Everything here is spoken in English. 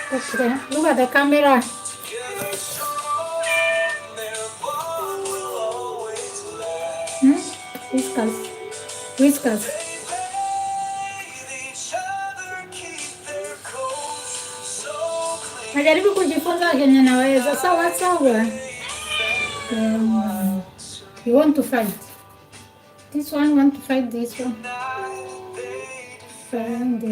Okay, look at the camera. Hmm? Whiskers. Whiskers. Najaribu kujifunza kenye naweza. Sawa sawa. You want to fight? This one want to fight this one. Find